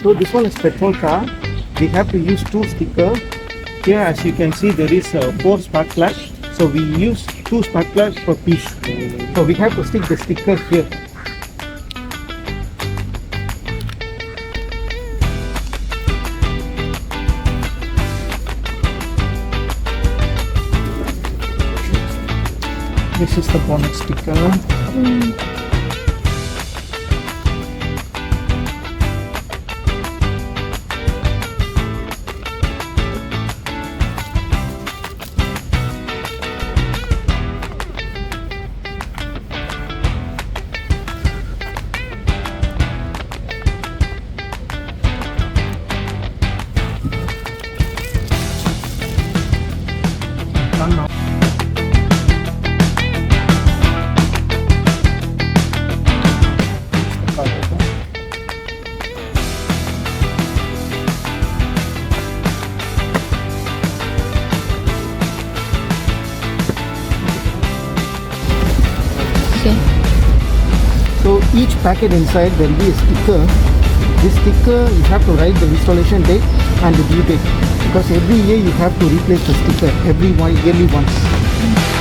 So this one is petrol car. We have to use 2 stickers. Here as you can see there is 4 spark plugs. So we use 2 spark plugs per piece. So we have to stick the sticker here. This is the bonnet sticker. Done now. Okay. So each packet inside there will be a sticker. This sticker you have to write the installation date and the due date, because every year you have to replace the sticker every yearly once.